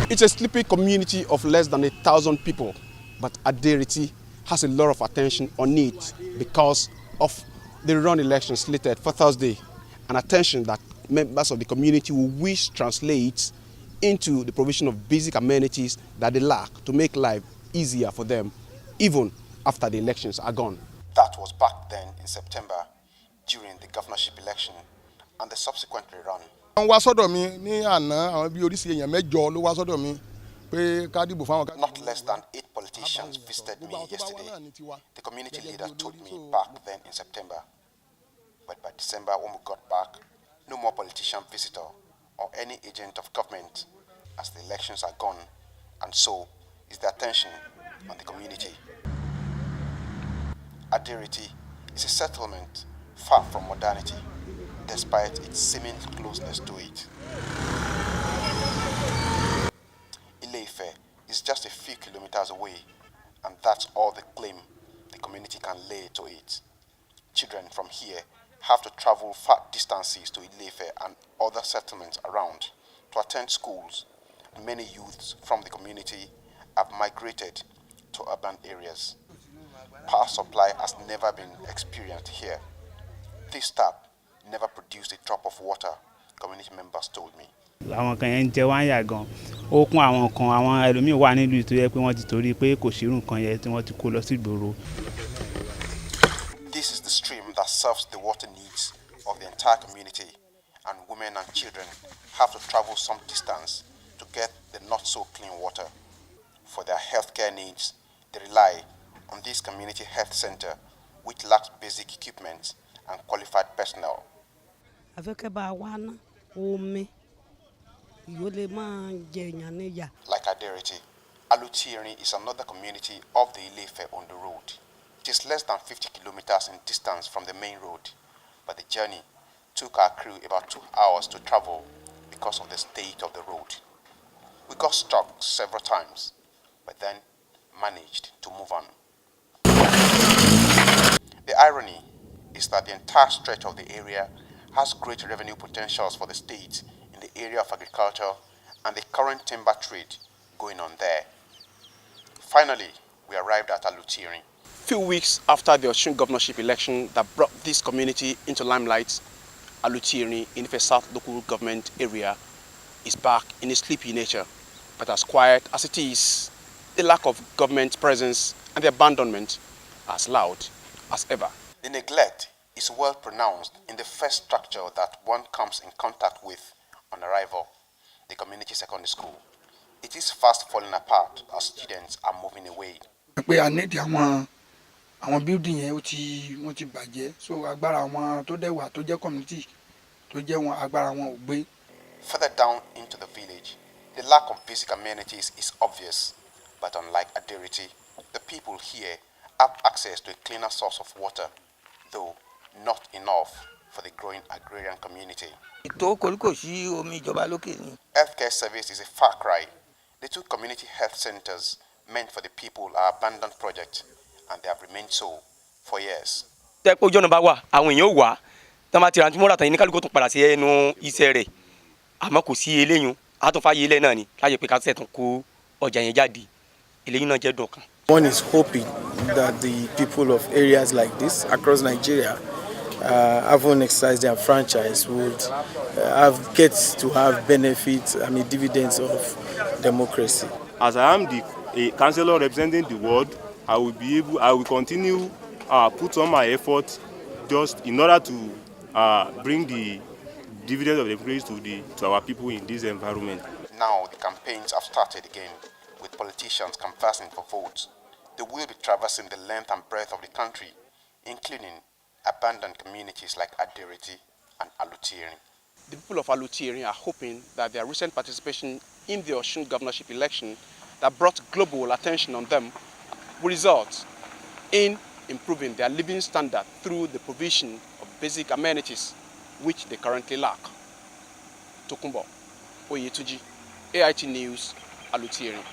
It's a sleepy community of less than 1,000 people, but Aderiti has a lot of attention on it because of the rerun election slated for Thursday, an attention that members of the community will wish translates into the provision of basic amenities that they lack to make life easier for them, even after the elections are gone. That was back then in September, during the governorship election and the subsequent rerun. Not less than 8 politicians visited me yesterday. The community leader told me back then in September. But by December, when we got back, no more politician visitor or any agent of government, as the elections are gone, and so is the attention on the community. Aderiti is a settlement far from modernity, despite its seeming closeness to it. Ile-Ife is just a few kilometers away, and that's all the claim the community can lay to it. Children from here have to travel far distances to Ile-Ife and other settlements around to attend schools. Many youths from the community have migrated to urban areas. Power supply has never been experienced here. This tap never produced a drop of water, community members told me. Àwọn kan yẹn ń jẹ wá ń yà gan ó kún àwọn kan àwọn ẹlòmíì wà nílùú tó yẹ pé wọ́n ti torí pé kò sí irú nǹkan yẹn tí wọ́n ti kó lọ sí ìgboro. This is the stream that serves the water needs of the entire community, and women and children have to travel some distance to get the not so clean water. For their healthcare needs, they rely on this community health center, which lacks basic equipment and qualified personnel. Like Aderiti, Alutieri is another community of the Ile-Ife on the road. It is less than 50 kilometers in distance from the main road, but the journey took our crew about 2 hours to travel because of the state of the road. We got stuck several times, but then managed to move on. The irony is that the entire stretch of the area has great revenue potentials for the state in the area of agriculture and the current timber trade going on there. Finally, we arrived at Alutieri. Few weeks after the Osun governorship election that brought this community into limelight, Alutieri in the South local government area is back in a sleepy nature. But as quiet as it is, the lack of government presence and the abandonment are as loud as ever. The neglect is well pronounced in the first structure that one comes in contact with on arrival, the community secondary school. It is fast falling apart as students are moving away. Àwọn building yẹn wọ́n ti bàjẹ́ so agbára àwọn tó dẹ̀ wà tó jẹ́ community tó jẹ́ wọn agbára wọn ò gbé. Further down into the village, the lack of basic amenities is obvious, but unlike Aderiti, the people here have access to a cleaner source of water, though not enough for the growing agrarian community. Healthcare service is a far cry. The 2 community health centers meant for the people are abandoned projects, and they have remained so for years. One is hoping that the people of areas like this across Nigeria, having exercised their franchise, would get to have benefits, dividends of democracy. As I am a councillor representing the ward, I will continue put on my effort just in order to bring the dividends of democracy to our people in this environment. Now the campaigns have started again, with politicians canvassing for votes. They will be traversing the length and breadth of the country, including abandoned communities like Aderiti and Alutieri. The people of Alutieri are hoping that their recent participation in the Osun governorship election that brought global attention on them will result in improving their living standard through the provision of basic amenities which they currently lack. Tokumbo Oyetuji, AIT News, Alutieri.